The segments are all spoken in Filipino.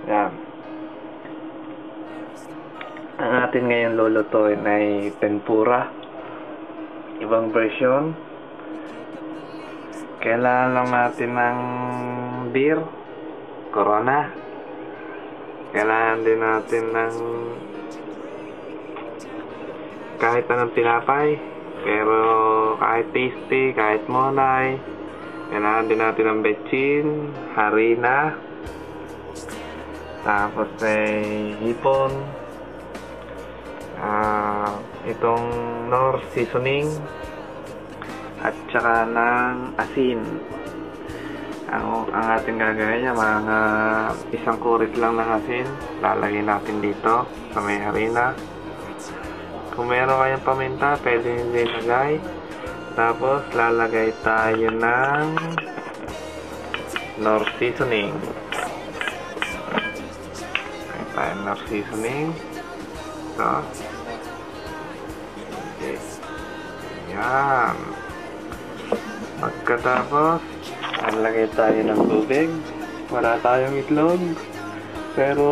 Yan. Ang atin ngayon lulutuin ay tempura. Ibang version. Kailangan lang natin ng beer, Corona. Kailangan din natin ng kahit anong tinapay, pero kahit tasty, kahit monay. Kailangan din natin ng betchin, harina, tapos ay hipon, itong Knorr seasoning, at saka ng asin. Ang ating gagawin niya, mga isang kurit lang ng asin, lalagay natin dito sa may harina. Kung meron kayong paminta, pwede nyo ilagay. Tapos lalagay tayo ng Knorr seasoning. Lagay tayo ng Knorr seasoning. Ito. Okay. Yan. Pagkatapos, lalagay tayo ng tubig. Wala tayong itlog, pero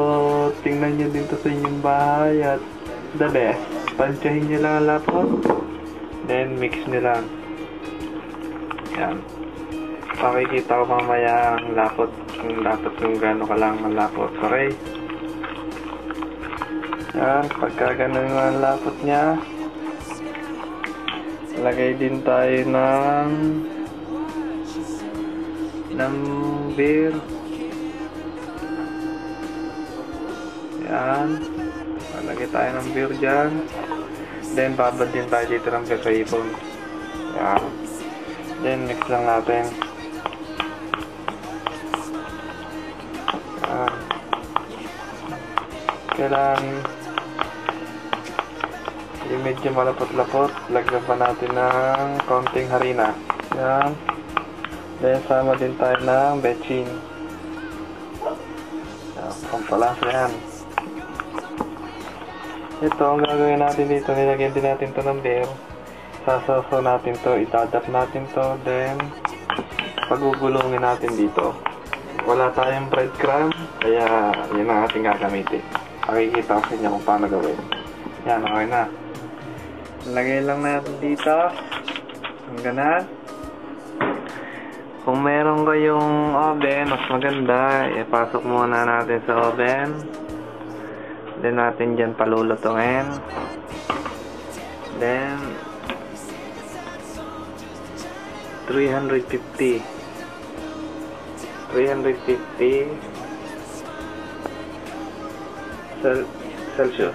tingnan nyo dito sa inyong bahay at dali, pansyahin nyo lang ang lapot, then mix nyo lang. Yan. Pakikita ko mamaya ang lapot, kung gano'n ka lang ang lapot. Okay? Yan, pagka gano'n ang lapot nya, lagay din tayo ng beer. Yan. Lagay tayo ng beer dyan. Then babad din tayo dito ng beer sa hipon. Yan. Then mix lang natin. Yan. Kailangan yung medyo malapot-lapot, lagyan pa natin ng konting harina. Yan. Then sama din tayo ng betchin. Yan, pampalasa yan. Ito, ang gagawin natin dito, nilagyan din natin to ng beer. Sasasaw natin to, itadap natin to, then pagugulungin natin dito. Wala tayong breadcrumb, kaya yun ang ating gagamitin. Pakikita ko sa inyo kung paano gawin. Yan, okay na. Lagay lang natin dito ang ganan. Kung meron kayong oven, mas maganda, ipasok muna natin sa oven. Then natin dyan palulutuin. Then 350 Celsius.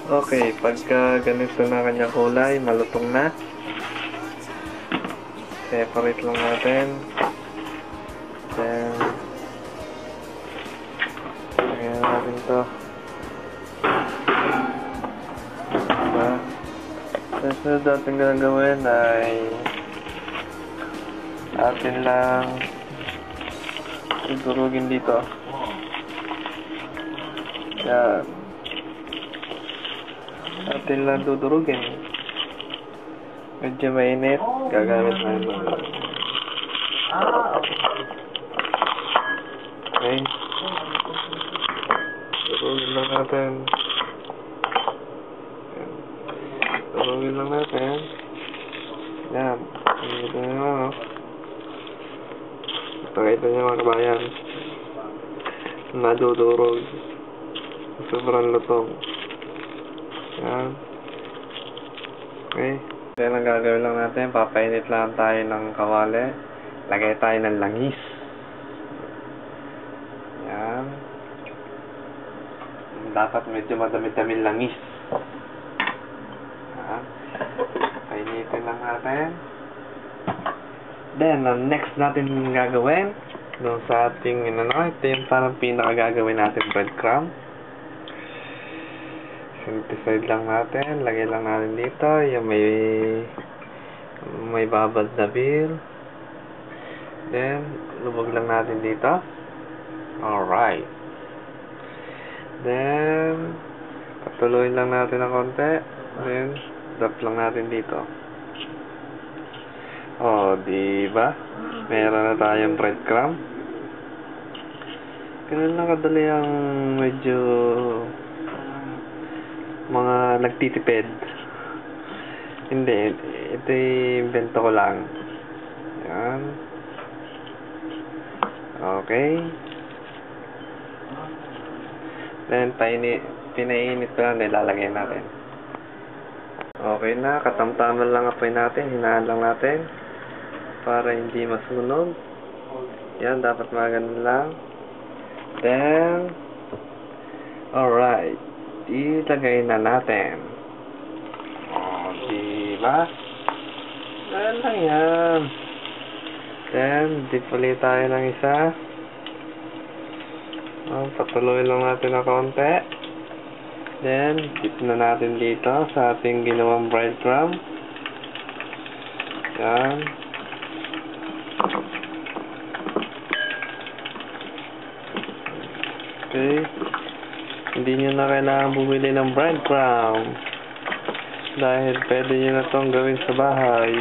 Okay, pagka ganito na kanyang kulay, malutong na. Separate lang natin. Then lagyan natin to. Susunod natin gagawin ay atin lang idurugin dito. Yan. Atin lang dudurugin. Medyo mainit. Gagamit na ito. Okay. Durugin lang natin. Durugin lang natin. Yan. Ito nyo no. Pakita nyo mga kabayan. Nadudurog. Sobrang lutong. Yan. Okay. Then ang gagawin lang natin, papainit lang tayo ng kawali. Lagay tayo ng langis. Yan. Dapat medyo madami-dami langis. Yan. Painitin lang natin. Then, ang next natin gagawin, doon sa ating, ito yung parang pinaka-gagawin natin breadcrumb. Synthesize lang natin, lagay lang natin dito, yung may babad na beer. Then, lubog lang natin dito. Alright. Then, patuloyin lang natin ng konti. Then, drop lang natin dito. Oh, diba? Meron na tayong breadcrumb. Ganun lang kadali ang medyo mga nagtitipid. Hindi, ito invento ko lang. Yan. Okay. Then, pinainit ko lang, nilalagay natin. Okay na, katamtaman lang apoy natin, hinaan lang natin para hindi masunog. Yan, dapat mga ganun lang. Then, alright, ilagay na natin. O, diba? Ganun lang yan. Then, dip ulit tayo ng isa. Patuloy lang natin na konti. Then, dip na natin dito sa ating ginawang breadcrumb. Yan. Okay. Hindi nyo na kailangan bumili ng breadcrumb. Dahil pwede nyo na itong gawin sa bahay.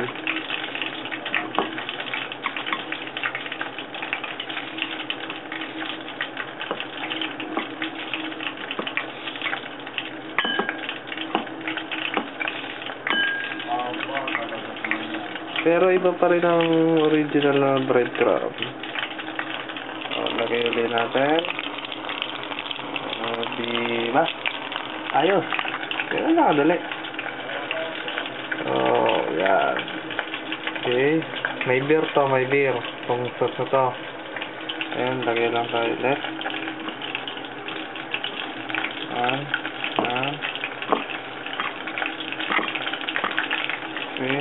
Pero iba pa rin ang original na breadcrumb. Lagay ulit natin. Diba? Ayos. Kaya nakadali. Yan. Okay. May beer to, may beer. Itong sauce na to. Ayan, lagay lang tayo ulit. Ayan. Okay.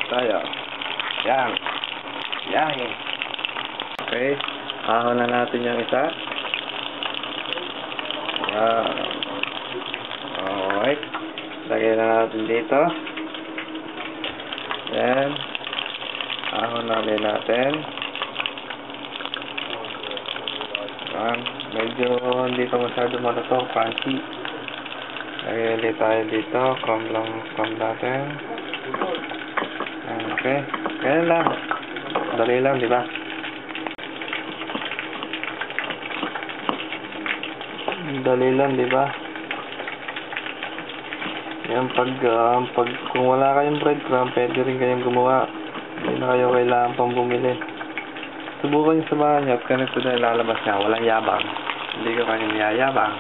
Tayo. Yan. Okay. Ahon na natin yung isa. Alright. Lagay na natin dito. Yan. Ahon na ulit natin. Yan. Medyo hindi pa masyado maluto. Crunchy. Lagay ulit tayo dito. Crumb natin. Okay. Ganyan lang. Dali lang, di ba? Dali lang, di ba? Yan, pag kung wala kayong breadcrumb, pwede rin kayong gumawa. Hindi na kayo kailangan pang bumili. Subukan nyo sa bahay nyo at ganito na ilalabas niya. Walang yabang. Hindi ko kayo niyayabang.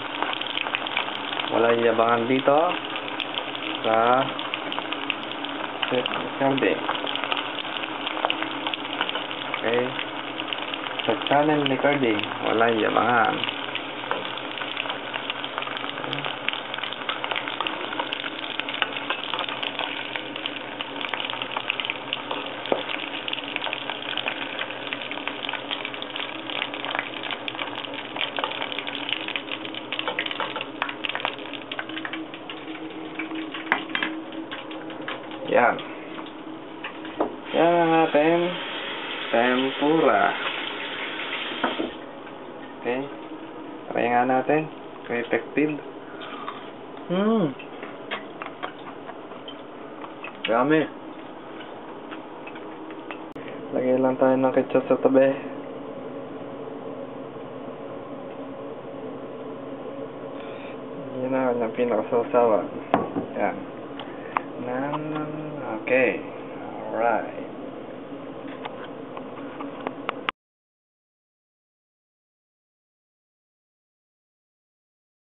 Walang yabangan dito sa Sunday. Okay. Sa channel ni Cardi, walang yabangan. Yan. Yan ang ating tempura. Okay. Try nga natin. Kung effective. Yummy. Lagay lang tayo ng ketchup sa tabi. Yan na kanyang pinakasawsawan. Yan. Okay. Alright.